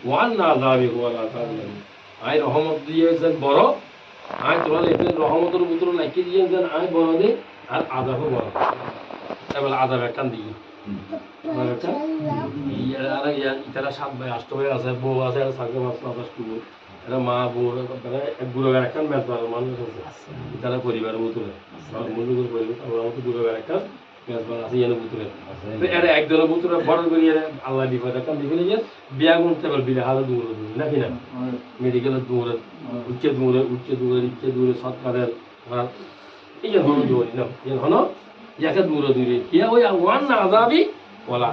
one না যাবি ওয়ালা তাআলা আই রহমত দিয়ে যেন বড় আই তোমার এতে রহমতের ভিতরে নাকি দিয়ে যেন আই বড় দে আর আযাবও বড় এবার আযাব একটা দিয়ে আর ইতারা 7 ভাই 8 ভাই আছে বউ আছে আর সাথে মাছ মাছ করব এরা মা বউ এক গুরুগার একটা ম্যাচ ভালো মানুষ আছে ইতারা পরিবারের ভিতরে মূল্যগুলো পরিবার আমরা তো গুরুগার একটা ম্যাচ ভালো আছে এর ভিতরে তো এরা একজনের ভিতরে বড় করে আল্লাহ বিপদ একটা দিবেন যে বিয়া করতে পারবে বিয়া হাজার দূর নাকি না মেডিকেলের দূর উচ্চ দূরে সৎকারের এই যে হলো দূর না এই হলো ইয়াকে দূরে কিয়া ওই ওয়ান না আযাবি ওয়ালা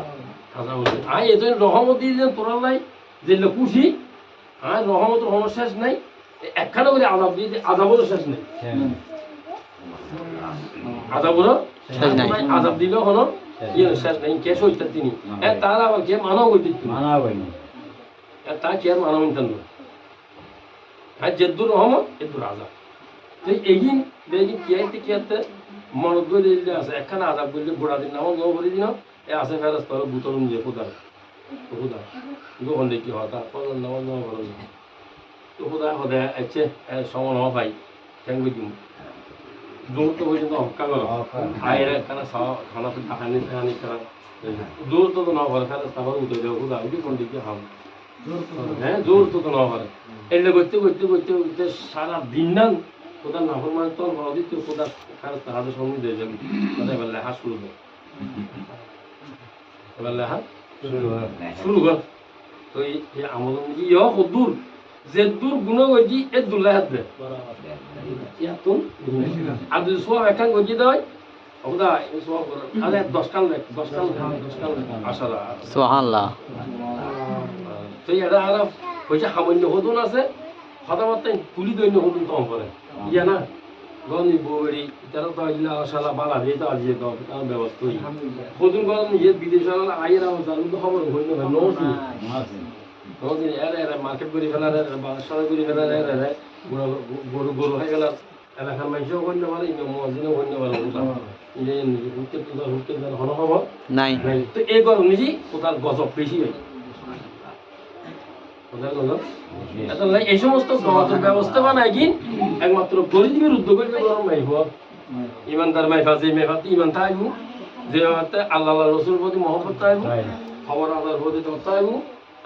আই এজন রহমতি যে তোরা নাই যে খুশি আর রহমত রহমত শেষ নাই একখানে করে আযাব দিয়ে আযাবও শেষ নাই আযাবও শেষ নাই আযাব দিলেও হলো ইয়ে শেষ নাই কে সইতা তিনি তার আবার কে মানব হইতে মানা হয়নি তা কে আর মানব ইনতান আর যেদুর রহমত এদুর আযাব তো এগিন বেগিন কিয়াতে মনত করে দিলে আছে একখানে আযাব করলে গোড়া দিন নামাজ নও করে দিন এ আছে ফেরেশতা হলো বুতল নিয়ে খোদা গোহন দেখি হতা ফজর নামাজ নও করে তো খোদা খোদা আছে সমান হওয়া ভাই কেন দিম দূর তো পর্যন্ত হক্কা করো আয়ের একখানা খানা তো খানি করা দূর তো না করে ফেরেশতা হলো উঠে দেও খোদা গোহন দেখি হাম হ্যাঁ জোর তো না করে এলে করতে সারা দিন না খোদা নাফরমান তোর বড় দিতে খোদা ফেরেশতা হাতে সঙ্গে দিয়ে যাবে খোদা এবার লেখা শুরু করে এবার লেখা শুরু কর তো এই আমাদের ইয়ে কদ্দুর যে দূর গুণ গজি এ দুল্লাহ হাতে ইয়াতুন আর যদি সব একখান গজি দেয় খোদা এই সব আরে 10 কান আশারা সুবহানাল্লাহ তো এটা আর কইছে সামান্য হদুন আছে হঠাৎ পুলি দৈন্য হদুন কম করে ইয়া না গনি বউরি তারা তো ইলা আশালা বালা দিয়ে তো আজিয়ে তো তার ব্যবস্থা হদুন গরম ইয়ে বিদেশে আইরা জানো তো খবর হইলো না নসি এরা মার্কেট করে ফেলার বাসায় করে ফেলার গরু হয়ে গেল এলাকার মানুষও হইতে পারে মসজিদও হইতে পারে হুটকে হন খবর নাই তো এই গরম নিজে কোথার গজব বেশি হয় এই সমস্ত ব্যবস্থা বানায় কি একমাত্র গরিবের উদ্যোগের গরম মাইব ইমানদার মাইফা যে মাইফা ইমান থাকবো যে আল্লাহ রসুল প্রতি মহব্বত থাকবো খবর আল্লাহর প্রতি থাকব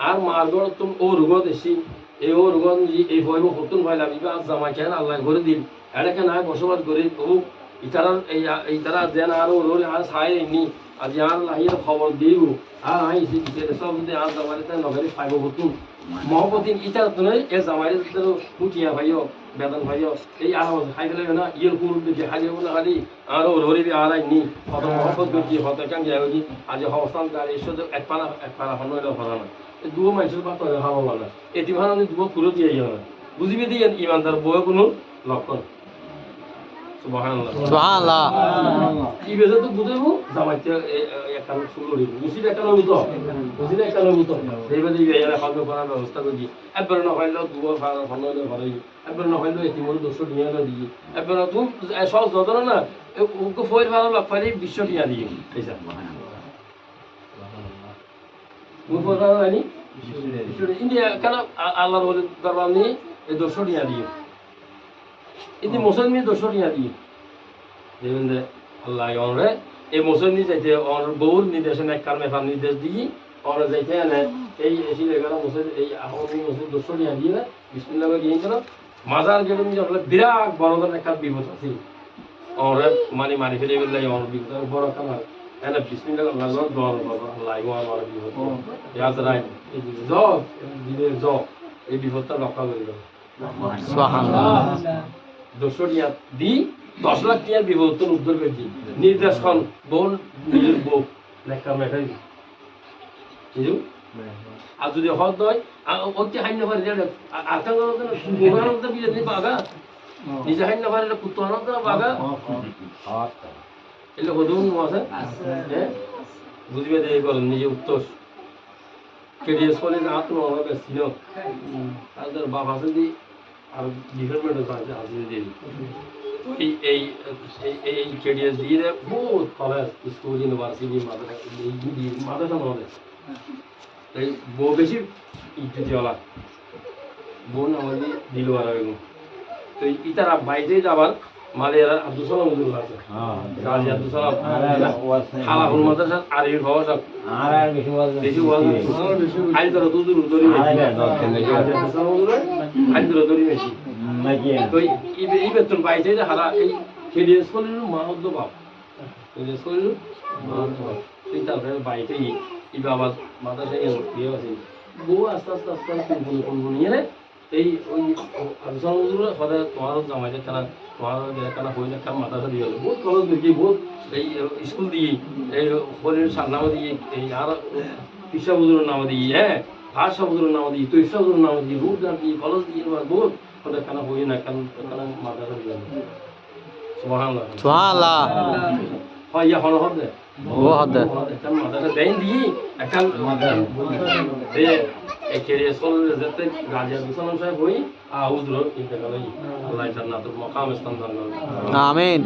আর মার্গর তুমি ও রুগত এসি এই ও রুগত এই ভয় হতুন ভয় লাগবে আর জামা কেন আল্লাহ ঘরে দিন এটাকে না বসবাস করে ও ইতারা যেন আর ওরে আর সাই এমনি আর আর লাহির খবর দিব আর আই সব যদি আর জামারিতে নগরে পাইব হতুন মহব্বতিন ইতার তো নয় এ জামাইরে তো ফুটিয়া ভাইও বেতন ভাইও এই আর খাই ফেলে না ইয়ের কুরুল দেখে হারিয়ে বলে হারি আর ওরে আর আইনি কত মহব্বত করছি কত কাম যায় আজ অবস্থান তার এসে এক পানা হনইলো হরা না দুও মানুষের বাত হাওয়া বলা এটি ভালো দুও পুরো দিয়ে যাবে বুঝিবে দিয়ে ইমানদার বউ কোনো লক্ষণ সুবহানাল্লাহ সুবহানাল্লাহ কি বেজে তো বুঝাইবো জামাইতে একটা শুরু করিব বুঝিলে একটা নবুত বুঝিলে একটা নবুত দেবে দিবে এরা খাদ্য করার ব্যবস্থা করি একবার না হইলো দুও ফার হনইলো হরাই একবার না হইলো এটি মূল দোষ নিয়ে দিই একবার না তুমি সব যতন না ওকে ফয়ের ভালো লাফারি বিশ্ব নিয়ে দিই এইসা মুফারা আনি ইন্ডিয়া কেন আল্লাহর ওলি দরবার নিয়ে এই দোষ নিয়ে দিই ইতি মুসলমান দোষ নিয়ে দিই দেখবেন যে আল্লাহ অনরে এই মুসলমান যাইতে অনর বহুর নির্দেশনা এক কারণে ফার নির্দেশ দিই অনরে যাইতে এনে এই এসি লেখানো মুসলমান এই আহমদি মুসলমান দোষ নিয়ে দিয়ে না বিসমিল্লাহ গিয়ে গেল মাজার গেলে আসলে বিরাট বড় ধরনের একটা বিপদ আছে অনরে মারি ফেলে গেলে অনর বিপদ বড় খাবার এনে বিসমিল্লাহ আল্লাহ দোয়ার বাবা আল্লাহ ওয়ার বিপদ ইয়াজরাই জব দিনে জব এই বিপদটা রক্ষা করে দেব সুবহানাল্লাহ দোষরিয়া দি 10 লাখ টাকার বিপদ উদ্ধার করেছি নির্দেশ খান বোন নিজের বউ লেখা মেটাই বুঝু আর যদি হদ হয় অতি হাইন্য পারে আর কান গোগানন্দ বিলে বাগা নিজে হাইন্য পারে কুত্তনন্দ বাগা এলে হদুন আছে হ্যাঁ বুঝবে যে এই গরম নিজে উত্তর কেডিএস কলেজ আত্ম হবে সিনো তাদের বাপ আছে দি আর ডিপার্টমেন্ট আছে আছে দি এই এই এই কেডিএস দিয়ে বহুত কলেজ স্কুল ইউনিভার্সিটি মাদ্রাসা মনে এই বেশি ইজ্জতিওয়ালা বোন আমাদের দিলওয়ারা বেগম তো ইতারা বাইরে যাবার মালিয়ার আব্দুল সালাম হুজুর আছে গাজী আব্দুল সালাম হালা হুল মাদ্রাসা আর এই খবর সব বেশি ওয়াজ আইল ধরো দুদুর দড়ি আইল ধরো দড়ি মেশি তো এই বেতন বাইরে হালা এই খেলিয়ে চলিল মাহদ্দ বাপ খেলিয়ে চলিল মাহদ্দ বাপ এই তারপরে বাইরে এই বাবা মাদ্রাসা ইয়ে আছে বউ আস্তে আস্তে আস্তে আস্তে কোন নিয়ে এই ওই আলোচনা সদায় তোমার জামাইদের কেনা তোমার কেনা হইলে কেন মাথাটা দিয়ে গেলো বহুত কলেজ দেখি বহুত এই স্কুল দিয়ে এই হরির নামে দিয়ে এই আর পিসা বুজুরের নামে দিয়ে হ্যাঁ ভাষা বুজুরের নামে দিয়ে তৈসা বুজুরের নামে দিয়ে রুট গান দিয়ে কলেজ দিয়ে বহুত সদায় কেনা হই না কেন মাথাটা দিয়ে গেলো সুবহানাল্লাহ সুবহানাল্লাহ হয় ইয়া হল হবে ও হদে একটা মাথাটা দেন দিয়ে একটা একেরে সল যেতে গাজী আব্দুল সালাম সাহেব হই হুজুর ইন্তেকাল হই আল্লাহ জান্নাতুল মাকাম স্থান দান করুন আমিন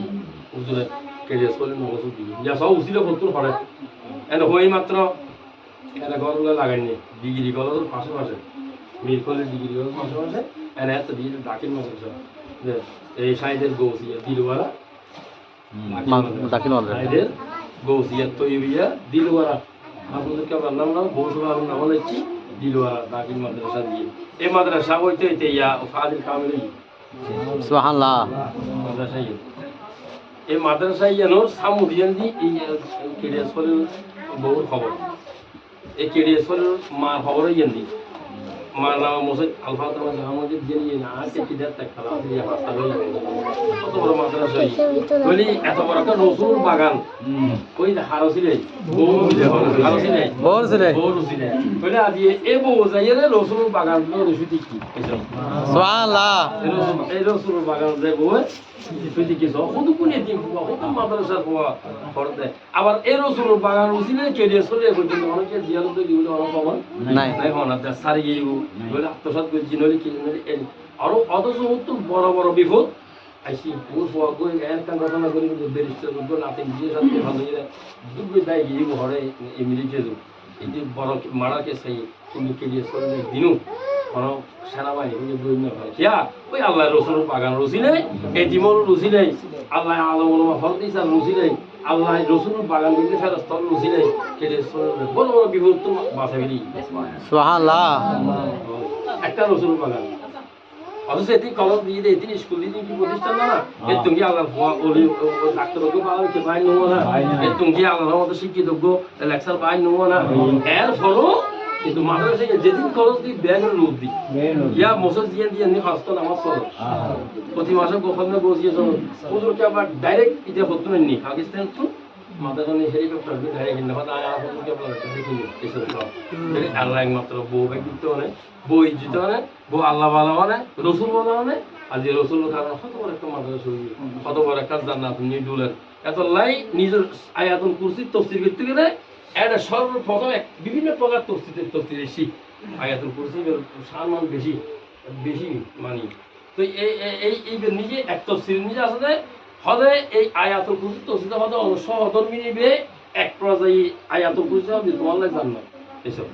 হুজুরে কেরে সল নগসু দি যা সব উসিল করতুন পড়ে এন্ড হই মাত্র এটা গরুলা লাগাইনি ডিগ্রি কলেজের পাশে মির কলেজ ডিগ্রি কলেজের পাশে এন্ড এত দিয়ে দাখিল মাদ্রাসা যে এই সাইদের গৌসিয়া দিলওয়ালা দাখিল মাদ্রাসা সাইদের গৌসিয়া তৈবিয়া দিলওয়ালা আপনাদেরকে আমরা নাম গৌসুলা নাম লিখছি দিলওয়ালা দাখিল মাদ্রাসা দিয়ে এই মাদ্রাসা হইতে হইতে ইয়া ফাজিল কামিল সুবহানাল্লাহ মাদ্রাসা এই মাদ্রাসা ইয়ানোর সামুদিয়ান দি এই কেডিএসফলের বহু খবর এই কেডিএসফলের মা খবরই ইয়ান দি মা নাম মোসাইদ আলফা তামা জাহামুদ্দিন জেনি না আছে কি দেখ তাক খালা আছে ইয়া পাস্তা হই কত বড় মাদ্রাসা কইলি এত বড় একটা রসুল বাগান কই হারসিলে বহু হারসিলে বহু কইলে আজি এই বহু যাইরে রসুল বাগান রসুল কি সুবহানাল্লাহ এই রসুল বাগান যে বহু তুই কি সব কত কোনে দিন কত মাদ্রাসা পড়তে আবার এই রসুল বাগান রসিলে কেডিএস চলে পর্যন্ত অনেকে জিয়ারত দিলে অনেক পাবো নাই নাই হন না সারি গিয়ে বলে আত্মসাৎ করে জিনলি কি আরো অথচ তো বড় বড় বিপদ আইসি পুরো ফোয়া করে একটা ঘটনা করি বেরিস্টার দুটো নাতে গিয়ে সাথে ভালো গিয়ে দুটো দায় গিয়ে ঘরে এমনি যেত এই যে বড় মারাকে সেই তুমি কেডিএস চলে দিনু কোনো সেনাবাহিনী বই না ভাই কিয়া ওই আল্লাহ রসুল বাগান রসি নেই এই জীবন রসি নেই আল্লাহ আলম ফরদিস আর রসি নেই আল্লাহ রসুল বাগান দিতে ফেরস্তর রসি নেই কেটে বড় বড় বিপদ তো বাঁচা গেলি সুবহানাল্লাহ একটা রসুল বাগান অথচ এটি কলেজ দিয়ে দেয় এটি স্কুল দিয়ে কি প্রতিষ্ঠান না এর তুমি আল্লাহ ডাক্তারজ্ঞ পাওয়া কে ভাই নেবো না এর তুমি আল্লাহর মতো শিক্ষিতজ্ঞ লেকচার ভাই নেবো না এর ফলও কিন্তু মাদ্রাসা যেদিন খরচ দিই ব্যাগের লোক দিই ইয়া মোসজ দিয়ে নি ফার্স্ট নামাজ চলো প্রতি মাসে কখন না বসিয়ে চলো হুজুরকে আবার ডাইরেক্ট ইতে হতো না নি পাকিস্তান তো মাদ্রাসা নিয়ে হেলিকপ্টার দিয়ে ডাইরেক্ট না হতো আয়া হুজুরকে আপনারা দেখি এসব সব আল্লাহ একমাত্র বউ ব্যাগ দিতে মানে বউ ইজ্জত মানে বউ আল্লাহ বালা মানে রসুল বালা মানে আর যে রসুল কারণ কত বড় একটা মাদ্রাসা হইবে কত বড় একটা জান্নাত নিয়ে ডুলেন এত লাই নিজের আয়াতুল কুরসি তাফসীর করতে গেলে এটা সর্বপ্রথম বিভিন্ন প্রকার তফসির শিখ আয়াতুল কুরসির সম্মান বেশি বেশি মানি তো এই নিজে এক তফসির নিজে আসলে হলে এই আয়াতুল কুরসি তফসির হতে সহধর্মী নিবে এক পর্যায়ে আয়াতুল কুরসি হবে তোমার লাগে জান্নাত এসব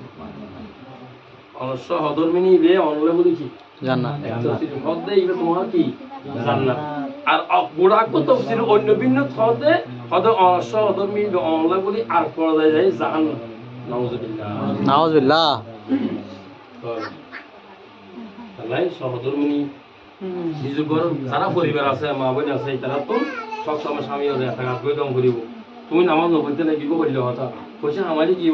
সহধর্মী নিবে অনলে বলি কি জান্নাত এক তফসির হতে এইটা তোমার কি জান্নাত আর গোড়াক তফসির অন্য ভিন্ন হতে হতে সহধর্মী অনলে বলি আর পর্যায়ে যায় জাহান্নাম নাউজুবিল্লাহ নাউজুবিল্লাহ তাহলে সহধর্মী নিজের ঘর যারা পরিবার আছে মা বোন আছে তারা তো সবসময় স্বামী থাকা বেদম করিব তুমি নামাজ নবলতে না কি করিলে হতা কইছে আমারই কি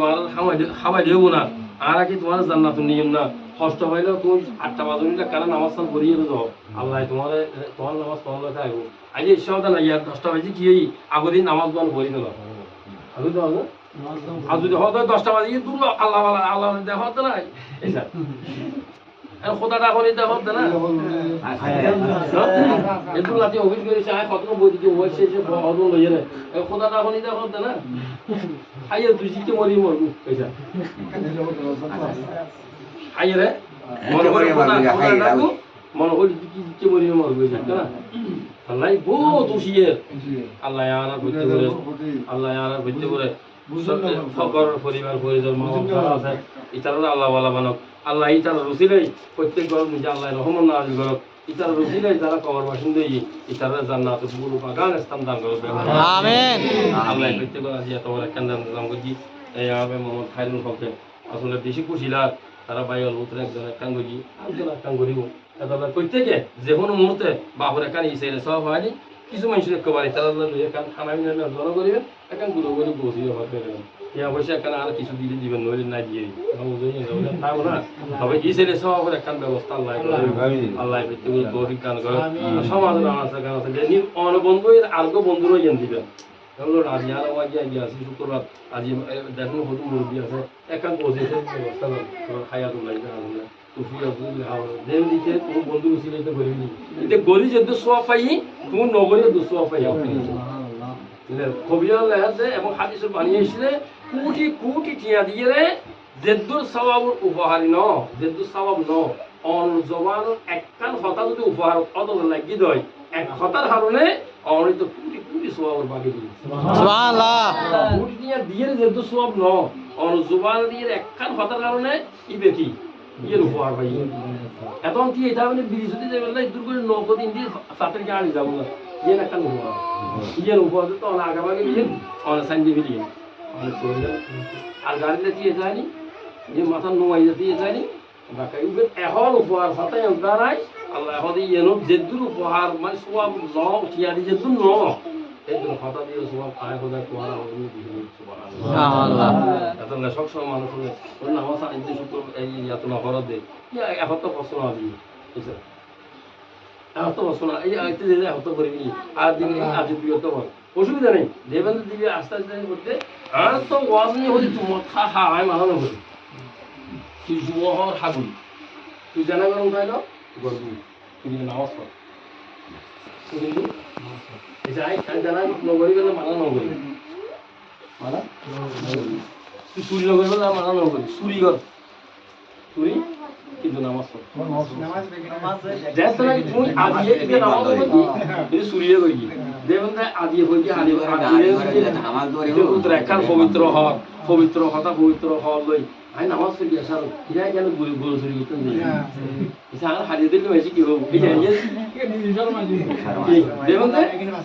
খাওয়াই দেবো না আর কি তোমার জান্নাত নিয়ম না কষ্ট হইলেও তুমি 8টা বাজে নিলে কারণ নামাজ সাল করিয়ে যাও আল্লাহ তোমার নামাজ তোমার লোকে আইব আজ এই সব না ইয়ার 10টা বাজে কি এই আগদিন নামাজ বল করি না আগে তো হবে আর যদি হতো 10টা বাজে দূর আল্লাহ আল্লাহ দেখা হতো না এইসব আর খোদাটা করে দেখা হতো না এগুলো লাতি অফিস করেছে আয় কত বই দিকে হয়েছে সে হতো লইয়ে না খোদাটা করে দেখা হতো না আইয়ে তুই জিতে মরি মরবি পয়সা আইয়ে রে মনে করে মনে করি কি জিতে মরি মরবি না আল্লাহ বহুত উশিয়ে আল্লাহ আর বুঝতে পারে আল্লাহ আর বুঝতে পারে সকল পরিবার পরিজন মা বাবা আছে ইতারা আল্লাহ ওয়ালা বানক আল্লাহ ইতার রসিলেই প্রত্যেক ঘর নিজে আল্লাহ রহমান নাজিল করো ইতার রসিলেই যারা কবর বাসিন্দা ইতারা জান্নাত পুরো বাগান স্থান দান করো আমিন আল্লাহ প্রত্যেক ঘর আজি এত বড় একখান দান করছি এই আমি মোহাম্মদ খাইরুল হকে আসলে বেশি খুশি লাগ তারা বাইল উতরে একজন একখান করছি একজন একখান করিব তাহলে প্রত্যেকে যে কোনো মুহূর্তে বাবুর একখান ইসে সব হয়নি কিছু মানুষের একেবারে তারা একখান খানা বিনা জন করিবেন একখান গুলো করে বসিয়ে হতে এই অবশ্যই একখান আর কিছু দিলে দিবেন নইলে না দিয়ে থাকবো না তবে এই ছেলে সব একখান ব্যবস্থা আল্লাহ আল্লাহ প্রত্যেক গরিব গান করে সমাজ আছে গান আছে যে অনবন্ধু এর আর্গ বন্ধুরও জ্ঞান দিবেন আজি আর গিয়ে আছি শুক্রবার আজি দেখুন হয়তো মুরব্বী আছে একখান পৌঁছেছে ব্যবস্থা খাইয়া তোলাই তুফি দেব দিতে তুমি বন্ধু উচিত এটা গরিব নি এটা গরি যদি সোয়া পাই তুমি নগরে দুসোয়া পাই কবিরা লেহাতে এবং হাদিসে বানিয়ে এসেছিলে কোটি কোটি টিয়া দিয়ে রে জেদ্দুর সওয়াবুর উপহারি ন জেদ্দুর সওয়াব ন অন জবান একখান হতা যদি উপহার অদল লাগি দয় এক হতার কারণে অমৃত কোটি কোটি সওয়াবুর বাকি দিই সুবহানাল্লাহ কোটি টিয়া দিয়ে রে জেদ্দুর সওয়াব ন অন জবান দিয়ে একখান হতার কারণে ইবে কি ইয়ের উপহার পাই এখন কি এটা মানে বিরিশতি যে বললে দূর করে নগদ ইন্দি সাতের গাড়ি যাবো না ইয়ে একখান উপহার ইয়ের উপহার তো অনেক আগামাগে ইয়ে অনেক সাইন্দি ফিরিয়ে অনেক আর গাড়িতে দিয়ে যায়নি যে মাথা নোয়াই দিয়ে যায়নি বাকি উবের এখন উপহার সাথে দাঁড়ায় আল্লাহ এখন ইয়েনো যেদুর উপহার মানে সব ন টিয়ারি যেদুর ন এদুর কথা দিয়ে সব খায় খোদায় কোয়ারা সুবহানাল্লাহ এত সব সময় মানুষ ওর নামাজ আইতে শুক্র এই এত নফরত দে এখন তো প্রশ্ন আজি এখন তো প্রশ্ন এই আইতে যে এখন তো করিবি আর দিন আজ বিগত বল অসুবিধা নেই দেবেন দিবি আস্তে আস্তে করতে আর তো ওয়াজনি হলি তোমার খা খা হয় মানানো হলি তুই যুব হওয়ার হাগুলি তুই জানা গরম খাই না গরবি তুই নামাজ পড় তুই কিন্তু যাই জানা নগরী গেলে মানা নগরী মানা তুই চুরি নগরী গেলে মানা নগরী চুরি কর চুরি কিন্তু নামাজ পড় তুই আজিয়ে কিন্তু নামাজ পড়বি তুই চুরিয়ে করবি দেখুন আজিয়ে করবি একখান পবিত্র হক পবিত্র কথা পবিত্র হক লই আই নামাজ পড়বি আসার ইরা কেন গরু চুরি করতে নেই আর হারিয়ে দিলে বেশি কি হবো দেখুন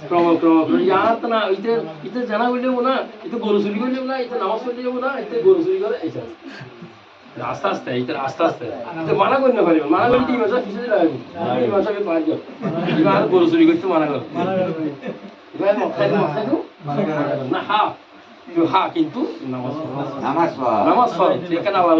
ক্রম ক্রম ইয়ার তো না ইতে ইতে জানা করলেও না ইতে গরু চুরি করলেও না ইতে নামাজ পড়লেও না ইতে গরু চুরি করে এইটা আস্তে আস্তে এটা আস্তে আস্তে মানা করি না পারি মানা করি এই ভাষা কিছু লাগবে এই ভাষাকে পারি এবার গরু চুরি করতে মানা কর এবার মাথায় না হা তুই হা কিন্তু নামাজ পড় নামাজ পড় এখানে আবার